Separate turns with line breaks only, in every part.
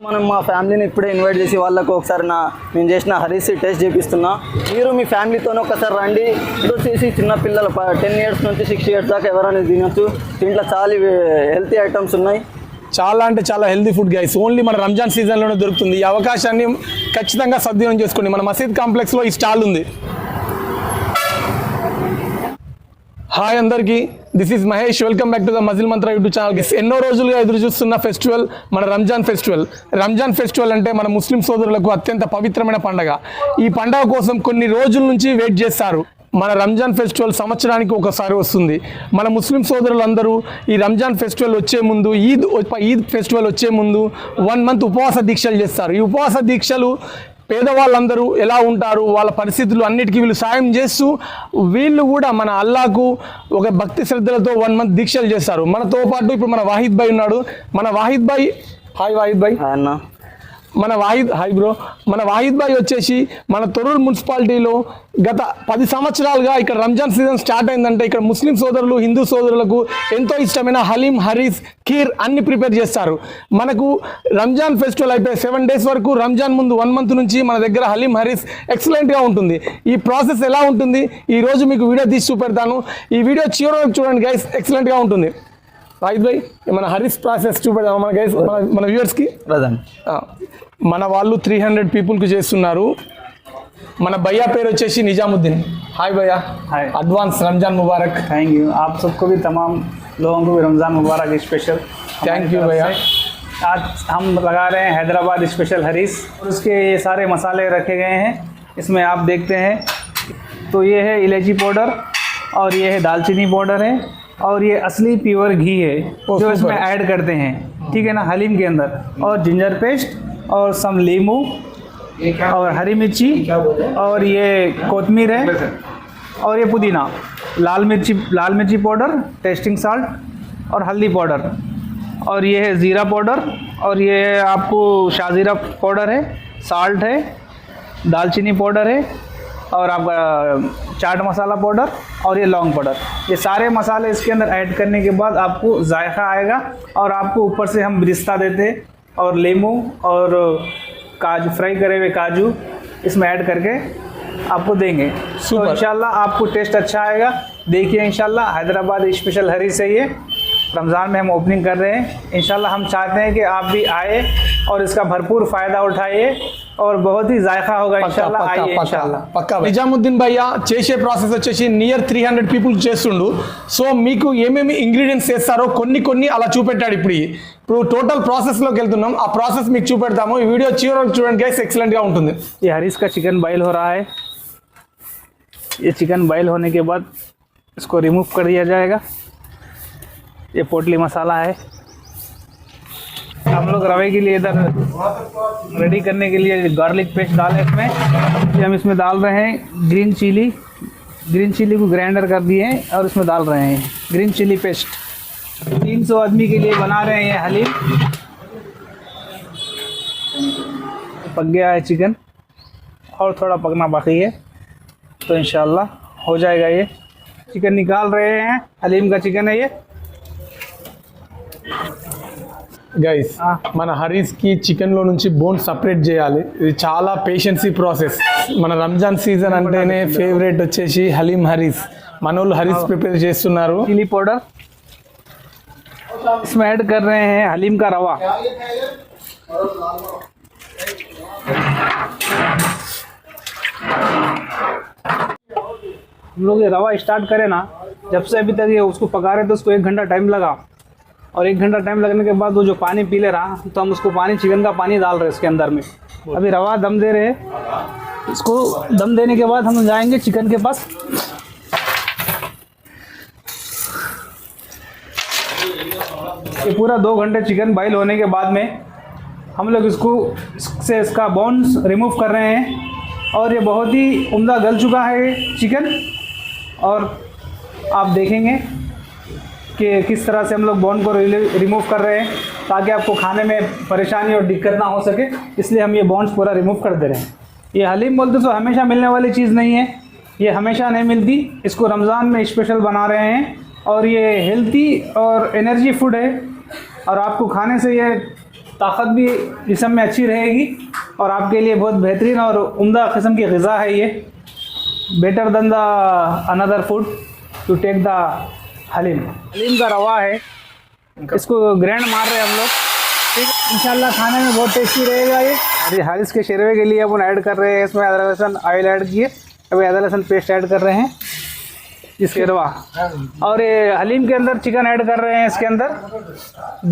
మనం మా ఫ్యామిలీని ఇప్పుడే ఇన్వైట్ చేసి వాళ్ళకు ఒకసారి నేను చేసిన హరీస్ టేస్ట్ చేపిస్తున్నా. మీరు మీ ఫ్యామిలీతోనే ఒకసారి రండి. ఇది వచ్చేసి చిన్న పిల్లలు 10 years నుంచి 6 years దాకా ఎవరైనా తినొచ్చు. దీంట్లో చాలా హెల్తీ ఐటమ్స్ ఉన్నాయి.
చాలా అంటే చాలా హెల్తీ ఫుడ్ గైస్. ఓన్లీ మన రంజాన్ సీజన్లోనే దొరుకుతుంది. ఈ అవకాశాన్ని ఖచ్చితంగా సద్వినియోగం చేసుకోండి. మన మసీద్ కాంప్లెక్స్లో ఈ స్టాల్ ఉంది. హాయ్ అందరికీ, this is Mahesh. Welcome back to the muscle Mantra YouTube ఛానల్కి. ఎన్నో రోజులుగా ఎదురు చూస్తున్న ఫెస్టివల్ మన రంజాన్ ఫెస్టివల్. రంజాన్ ఫెస్టివల్ అంటే మన ముస్లిం సోదరులకు అత్యంత పవిత్రమైన పండగ. ఈ పండగ కోసం కొన్ని రోజుల నుంచి వెయిట్ చేస్తారు. మన రంజాన్ ఫెస్టివల్ సంవత్సరానికి ఒకసారి వస్తుంది. మన ముస్లిం సోదరులందరూ ఈ రంజాన్ ఫెస్టివల్ వచ్చే ముందు, ఈద్ ఫెస్టివల్ వచ్చే ముందు 1 month ఉపవాస దీక్షలు చేస్తారు. ఈ ఉపవాస దీక్షలు పేదవాళ్ళందరూ ఎలా ఉంటారు, వాళ్ళ పరిస్థితులు అన్నిటికీ వీళ్ళు సాయం చేస్తూ వీళ్ళు కూడా మన అల్లాకు ఒక భక్తి శ్రద్ధలతో 1 month దీక్షలు చేస్తారు. మనతో పాటు ఇప్పుడు మన వాహిద్ భాయ్ ఉన్నాడు. మన వాహిద్ భాయ్, హాయ్ వాహిద్ భాయ్.
అన్న
హాయ్ బ్రో. మన వాహిద్ భాయ్ వచ్చేసి మన తొర్రూరు మున్సిపాలిటీలో గత 10 సంవత్సరాలుగా ఇక్కడ రంజాన్ సీజన్ స్టార్ట్ అయిందంటే ఇక్కడ ముస్లిం సోదరులు, హిందూ సోదరులకు ఎంతో ఇష్టమైన హలీం, హరీస్, ఖీర్ అన్ని ప్రిపేర్ చేస్తారు. మనకు రంజాన్ ఫెస్టివల్ అయిపోయి 7 days వరకు, రంజాన్ ముందు 1 month నుంచి మన దగ్గర హలీం, హరీస్ ఎక్సలెంట్గా ఉంటుంది. ఈ ప్రాసెస్ ఎలా ఉంటుంది ఈరోజు మీకు వీడియో తీసి చూపెడతాను. ఈ వీడియో చివరి వరకు చూడండి గైస్, ఎక్సలెంట్గా ఉంటుంది. వాహిద్ భాయ్, మన హరీస్ ప్రాసెస్ చూపెడదాం మన గైస్, మన వ్యూవర్స్కి. మన వాళ్ళు 300 పీపుల్కి చేస్తున్నారు. మన భయ్యా పేరు వచ్చేసి నిజాముద్దీన్. హాయ్ భయ్యా.
हाय,
అడ్వాన్స్ రంజాన్ ముబారక్.
Thank you. आप सबको भी, तमाम लोगों को भी रमज़ान मुबारक स्पेशल.
थैंक यू भैया.
आज हम लगा रहे हैं हैदराबाद स्पेशल हरीस और उसके ये सारे मसाले रखे गए हैं. इसमें आप देखते हैं तो ये है इलायची पाउडर और ये है दालचीनी पाउडर है और ये असली प्योर घी है जो इसमें ऐड करते हैं. ठीक है ना, हलीम के अंदर. और जिंजर पेस्ट और सम लीमू और हरी मिर्ची और ये कोतमीर है और ये पुदीना, लाल मिर्ची पाउडर, टेस्टिंग साल्ट और हल्दी पाउडर और ये है ज़ीरा पाउडर और ये आपको शाहज़ीरा पाउडर है, साल्ट है, दालचीनी पाउडर है और आपका चाट मसाला पाउडर और ये लौंग पाउडर. ये सारे मसाले इसके अंदर ऐड करने के बाद आपको जायका आएगा और आपको ऊपर से हम ब्रिस्ता देते हैं और लीमू और काजू, फ्राई करे हुए काजू इसमें ऐड करके आपको देंगे. तो इंशाल्लाह आपको टेस्ट अच्छा आएगा. देखिए इंशाल्लाह हैदराबाद स्पेशल हरीस है ये. रमज़ान में हम ओपनिंग कर रहे हैं. इंशाल्लाह हम चाहते हैं कि आप भी आए और इसका भरपूर फ़ायदा उठाइए और बहुत ही जायका होगा इंशाल्लाह. आइए इंशाल्लाह.
పక్కా. నిజాముద్దీన్ భయ్య చేసే ప్రాసెస్ వచ్చేసి నియర్ 300 పీపుల్ చేస్తుండు. సో మీకు ఏమేమి ఇంగ్రీడియంట్స్ చేస్తారో కొన్ని అలా చూపెట్టాడు. ఇప్పుడు టోటల్ ప్రాసెస్లోకి వెళ్తున్నాం. ఆ ప్రాసెస్ మీకు చూపెడతాము. ఈ వీడియో చివరికి చూడండి గైస్, ఎక్సలెంట్గా ఉంటుంది.
ये हरीस का चिकन बॉयल हो रहा है. ये चिकन बॉयल होने के बाद इसको रिमूव कर दिया जाएगा. ये पोटली मसाला है. हम लोग रवे के लिए इधर रेडी करने के लिए गार्लिक पेस्ट डालें इसमें. ये हम इसमें डाल रहे हैं ग्रीन चिली को ग्राइंडर कर दिए हैं और इसमें डाल रहे हैं ग्रीन चिली पेस्ट. 300 आदमी के लिए बना रहे हैं ये हलीम. पक गया है चिकन और थोड़ा पकना बाकी है, तो इंशाल्लाह हो जाएगा. ये चिकन निकाल रहे हैं, हलीम का चिकन है ये.
గైస్, మన హరీస్కి చికెన్లో నుంచి బోన్ సపరేట్ చేయాలి. ఇది చాలా పేషెన్సీ ప్రాసెస్. మన రంజాన్ సీజన్ అంటేనే ఫేవరెట్ వచ్చేసి హలీం, హరీస్. మన వాళ్ళు హరీస్ ప్రిపేర్ చేస్తున్నారు.
चिली पाउडर इसमें ऐड कर रहे हैं हलीम का रवा. हम लोग ये रवा स्टार्ट करें ना, जब से अभी तक ये उसको पका रहे तो उसको 1 घंटा टाइम लगा और 1 घंटा टाइम लगने के बाद वो जो पानी पी ले रहा तो हम उसको चिकन का पानी डाल रहे हैं इसके अंदर में. अभी रवा दम दे रहे हैं. इसको दम देने के बाद हम जाएंगे चिकन के पास. ये पूरा 2 घंटे चिकन बॉयल होने के बाद में हम लोग इसका बोन्स रिमूव कर रहे हैं और ये बहुत ही उम्दा गल चुका है चिकन. और आप देखेंगे कि किस तरह से हम लोग बोन को रिमूव कर रहे हैं ताकि आपको खाने में परेशानी और दिक्कत ना हो सके, इसलिए हम ये बोन्स पूरा रिमूव कर दे रहे हैं. ये हलीम बोलते तो हमेशा मिलने वाली चीज़ नहीं है, ये हमेशा नहीं मिलती. इसको रमज़ान में स्पेशल बना रहे हैं और ये हेल्थी और एनर्जी फूड है और आपको खाने से ये ताकत भी जिस्म में अच्छी रहेगी और आपके लिए बहुत बेहतरीन और उम्दा किस्म की ग़िज़ा है ये। Better than the another food to take the haleem. Haleem का रवा है, इसको ग्राइंड मार रहे हैं हम लोग, ठीक है। इंशाल्लाह खाने में बहुत टेस्टी रहेगा ये। अरे हारिस के शेरवे के लिए अपन ऐड कर रहे हैं इसमें अदरक लहसुन ऑयल ऐड किए, अभी अदरक लहसुन पेस्ट ऐड कर रहे हैं इस शेरवा। और ये हलीम के अंदर चिकन ऐड कर रहे हैं इसके अंदर,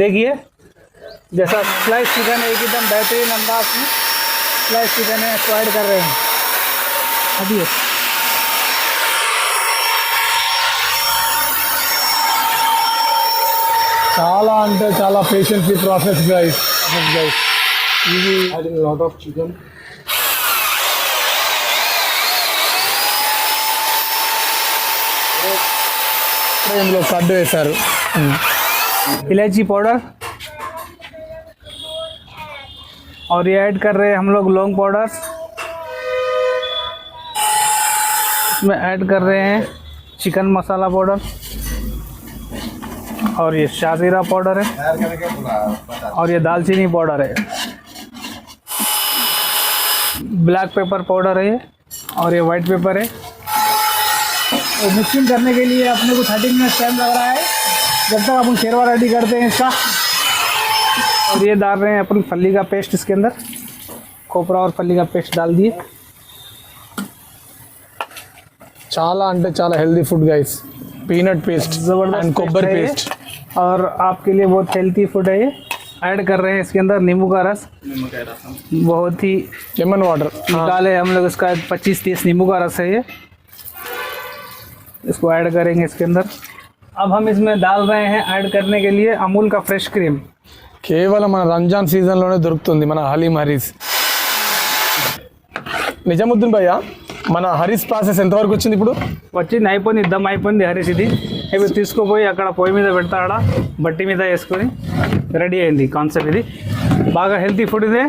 देखिए जैसा स्लाइस चिकन है एकदम बेहतरीन अंदाज में स्लाइस चिकन है, इसको ऐड कर रहे हैं अभी।
చాలా అంటే చాలా పేషెన్సీ ప్రాసెస్ గైస్. ఇది లాట్ ఆఫ్ చికెన్. ఇందులో కడ్డు వేశారు.
इलायची पाउडर और ये ऐड कर रहे हैं हम लोग लौंग पाउडर, इसमें ऐड कर रहे हैं चिकन मसाला पाउडर और ये शाजीरा पाउडर है और ये दालचीनी पाउडर है, ब्लैक पेपर पाउडर है ये और ये वाइट पेपर है। और मिक्सिंग करने के लिए अपने को 30 मिनट टाइम लग रहा है जब तक अपन शेरवा रेडी करते हैं इसका। और ये डाल रहे हैं अपन फली का पेस्ट इसके अंदर, खोपरा और फली का पेस्ट डाल दिए।
చాలా అంటే చాలా healthy food guys. Peanut paste
ज़बरदस्त
అండ్ కొబ్బరి
है ये।
పేస్ట్.
और आपके लिए बहुत हेल्थी फूड है ये। ऐड कर रहे हैं इसके अंदर नींबू का रस, बहुत ही
లెమన్ వాటర్.
निकाले हम लोग इसका 25-30 नींबू का रस है ये, इसको ऐड करेंगे इसके अंदर। अब हम इसमें डाल रहे हैं ऐड करने के लिए अमूल का फ्रेश क्रीम।
కేవలం మన రంజాన్ సీజన్లోనే దొరుకుతుంది మన హలీం హరీస్. నిజాముద్దీన్ భయ్య, మన హరీస్ ప్రాసెస్ ఎంతవరకు వచ్చింది ఇప్పుడు?
వచ్చింది, అయిపోయింది, దమ్ అయిపోయింది హరీస్ ఇది. ఇవి తీసుకుపోయి అక్కడ పొయ్యి మీద పెడతాడా, బట్టి మీద వేసుకొని రెడీ అయింది కాన్సెప్ట్. ఇది బాగా హెల్తీ ఫుడ్ ఇదే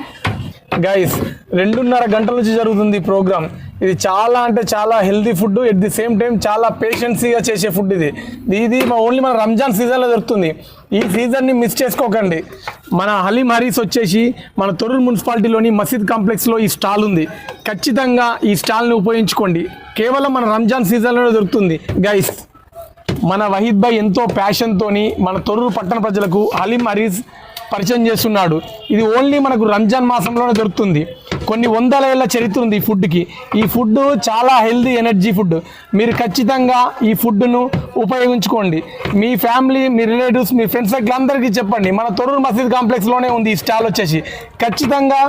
గైస్. 2.5 గంటల నుంచి జరుగుతుంది ఈ ప్రోగ్రామ్. ఇది చాలా అంటే చాలా healthy food, at the same time చాలా పేషెన్సీగా చేసే ఫుడ్ ఇది. ఇది ఓన్లీ మన రంజాన్ సీజన్లో దొరుకుతుంది. ఈ సీజన్ని మిస్ చేసుకోకండి. మన హలీం హరీస్ వచ్చేసి మన తొర్రూరు మున్సిపాలిటీలోని మసీద్ కాంప్లెక్స్లో ఈ స్టాల్ ఉంది. ఖచ్చితంగా ఈ స్టాల్ని ఉపయోగించుకోండి. కేవలం మన రంజాన్ సీజన్లోనే దొరుకుతుంది గైస్. మన వహీద్ భాయ్ ఎంతో ప్యాషన్తోని మన తొర్రూరు పట్టణ ప్రజలకు హలీం హరీస్ పరిచయం చేస్తున్నాడు. ఇది ఓన్లీ మనకు రంజాన్ మాసంలోనే దొరుకుతుంది. కొన్ని 100 ఏళ్ల చరిత్ర ఉంది ఈ ఫుడ్కి. ఈ ఫుడ్ చాలా హెల్దీ ఎనర్జీ ఫుడ్. మీరు ఖచ్చితంగా ఈ ఫుడ్ను ఉపయోగించుకోండి. మీ ఫ్యామిలీ, మీ రిలేటివ్స్, మీ ఫ్రెండ్స్ అందరికీ చెప్పండి. మన తొర్రూరు మసీద్ కాంప్లెక్స్లోనే ఉంది ఈ స్టాల్ వచ్చేసి. ఖచ్చితంగా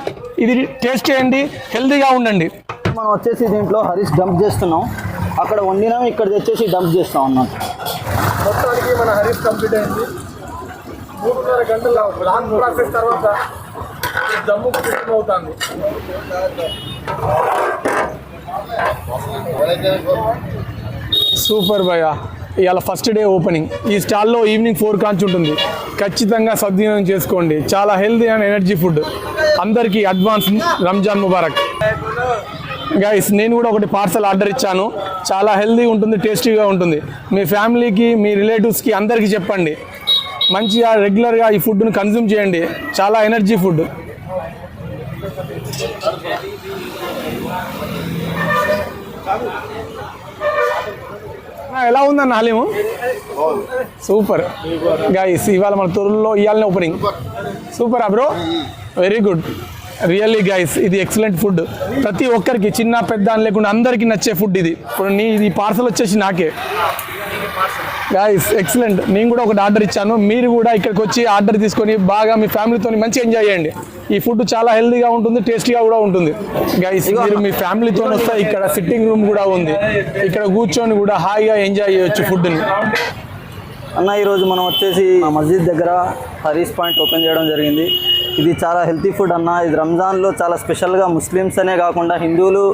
ఇది టేస్ట్ చేయండి, హెల్దీగా ఉండండి.
మనం వచ్చేసి దీంట్లో హరీస్ డంప్ చేస్తున్నాం. అక్కడ వండినాం, ఇక్కడ తెచ్చేసి డంప్ చేస్తాం అన్నమాట.
మొత్తానికి మన హరీస్ కంప్లీట్ అయింది. 3.5 గంటల లాంగ్ ప్రాసెస్ తర్వాత దమ్ము అవుతుంది. సూపర్ భయ్య. ఇవాళ ఫస్ట్ డే ఓపెనింగ్. ఈ స్టాల్లో ఈవినింగ్ 4 కాంచి ఉంటుంది. ఖచ్చితంగా సద్వినియోగం చేసుకోండి. చాలా హెల్తీ అండ్ ఎనర్జీ ఫుడ్. అందరికీ అడ్వాన్స్ రంజాన్ ముబారక్ గైస్. నేను కూడా ఒకటి పార్సల్ ఆర్డర్ ఇచ్చాను. చాలా హెల్తీ ఉంటుంది, టేస్టీగా ఉంటుంది. మీ ఫ్యామిలీకి, మీ రిలేటివ్స్కి అందరికీ చెప్పండి. మంచిగా రెగ్యులర్గా ఈ ఫుడ్ను కన్జ్యూమ్ చేయండి. చాలా ఎనర్జీ ఫుడ్. ఎలా ఉందన్న హలీము? Super guys. ఇవాళ మన తొర్రూరులో ఇవాళనే opening. Super bro, very good. Really guys, ఇది ఎక్సలెంట్ ఫుడ్. ప్రతి ఒక్కరికి, చిన్న పెద్ద అని లేకుండా అందరికీ నచ్చే ఫుడ్ ఇది. ఇప్పుడు ఇది పార్సల్ వచ్చేసి నాకే గైస్. ఎక్సలెంట్. నేను కూడా ఒకటి ఆర్డర్ ఇచ్చాను. మీరు కూడా ఇక్కడికి వచ్చి ఆర్డర్ తీసుకొని బాగా మీ ఫ్యామిలీతో మంచిగా ఎంజాయ్ చేయండి. ఈ ఫుడ్ చాలా హెల్తీగా ఉంటుంది, టేస్టీగా కూడా ఉంటుంది గైస్. మీరు మీ ఫ్యామిలీతో వస్తే ఇక్కడ సిట్టింగ్ రూమ్ కూడా ఉంది. ఇక్కడ కూర్చొని కూడా హాయిగా ఎంజాయ్ చేయొచ్చు ఫుడ్ని.
అన్న, ఈరోజు మనం వచ్చేసి మస్జిద్ దగ్గర హరీస్ పాయింట్ ఓపెన్ చేయడం జరిగింది. ఇది చాలా హెల్తీ ఫుడ్ అన్న. ఇది రంజాన్లో చాలా స్పెషల్గా ముస్లిమ్స్ అనే కాకుండా హిందువులు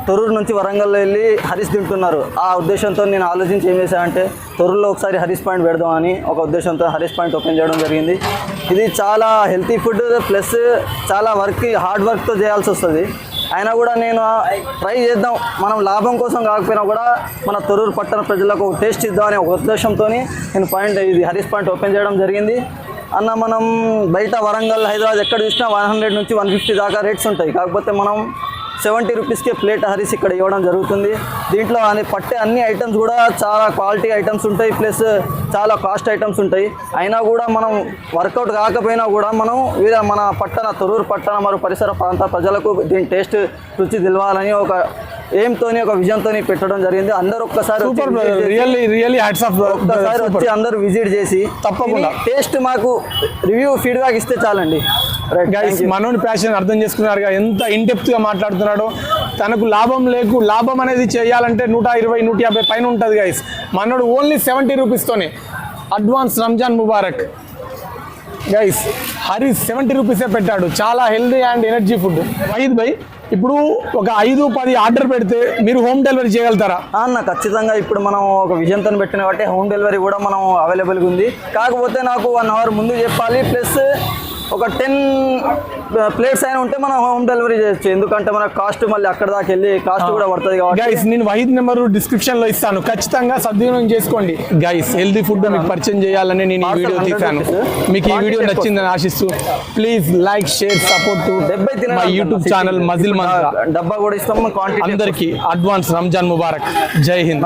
తొర్రూరు నుంచి వరంగల్లో వెళ్ళి హరీస్ తింటున్నారు. ఆ ఉద్దేశంతో నేను ఆలోచించి ఏం చేశానంటే తొర్రూరులో ఒకసారి హరీస్ పాయింట్ పెడదామని ఒక ఉద్దేశంతో హరీస్ పాయింట్ ఓపెన్ చేయడం జరిగింది. ఇది చాలా హెల్తీ ఫుడ్ ప్లస్ చాలా హార్డ్ వర్క్తో చేయాల్సి వస్తుంది. అయినా కూడా నేను ట్రై చేద్దాం, మనం లాభం కోసం కాకపోయినా కూడా మన తొర్రూరు పట్టణ ప్రజలకు టేస్ట్ ఇద్దామని ఒక ఉద్దేశంతో నేను ఇది హరీస్ పాయింట్ ఓపెన్ చేయడం జరిగింది. అన్న మనం బయట వరంగల్ హైదరాబాద్ ఎక్కడ చూసినా 100 నుంచి 150 దాకా రేట్స్ ఉంటాయి. కాకపోతే మనం 70 రూపీస్కే ప్లేట్ హరీస్ ఇక్కడ ఇవ్వడం జరుగుతుంది. దీంట్లో పట్టే అన్ని ఐటమ్స్ కూడా చాలా క్వాలిటీ ఐటమ్స్ ఉంటాయి, ప్లస్ చాలా కాస్ట్ ఐటమ్స్ ఉంటాయి. అయినా కూడా మనం వర్కౌట్ కాకపోయినా కూడా మనం మన తొర్రూరు పట్టణ మరియు పరిసర ప్రాంత ప్రజలకు దీని టేస్ట్ రుచి తెలవాలని ఒక ఎయిమ్తోని ఒక విజన్తోని పెట్టడం జరిగింది. అందరూ ఒక్కసారి వచ్చి అందరూ విజిట్ చేసి
తప్పకుండా
టేస్ట్ మాకు రివ్యూ ఫీడ్బ్యాక్ ఇస్తే చాలండి.
గైస్ మనోని ప్యాషన్ అర్థం చేసుకున్నారుగా, ఎంత ఇన్డెప్త్ గా మాట్లాడుతున్నాడో. తనకు లాభం అనేది చేయాలంటే 120, 150 పైన ఉంటుంది గైస్. మనోడు ఓన్లీ 70 రూపీస్తోనే. అడ్వాన్స్ రంజాన్ ముబారక్ గైస్. హరీస్ 70 రూపీసే పెట్టాడు. చాలా healthy and energy food. Waheed భాయ్, ఇప్పుడు ఒక 5-10 ఆర్డర్ పెడితే మీరు హోమ్ డెలివరీ చేయగలుగుతారా?
అన్న ఖచ్చితంగా. ఇప్పుడు మనం ఒక విజన్తో పెట్టిన కాబట్టి హోమ్ డెలివరీ కూడా మనం అవైలబుల్గా ఉంది. కాకపోతే నాకు 1 అవర్ ముందు చెప్పాలి, ప్లస్ ఒక 10 ప్లేట్స్ అయినా ఉంటే మనం హోమ్ డెలివరీ చేయొచ్చు. ఎందుకంటే మనకు కాస్ట్ మళ్ళీ అక్కడ దాకా వెళ్ళి కాస్ట్ కూడా పడుతుంది కాబట్టి.
గైస్ నేను వహీద్ నెంబర్ డిస్క్రిప్షన్ లో ఇస్తాను, ఖచ్చితంగా సద్వినియోగం చేసుకోండి. గైస్ హెల్దీ ఫుడ్ మీకు పరిచయం చేయాలని నేను ఈ వీడియో తీశాను. మీకు ఈ వీడియో నచ్చిందని ఆశిస్తూ please like, share, support to my YouTube channel muscle మంత్ర.
డబ్బా కూడా ఇస్తాం.
అందరికీ అడ్వాన్స్ రంజాన్ ముబారక్. జై హింద్.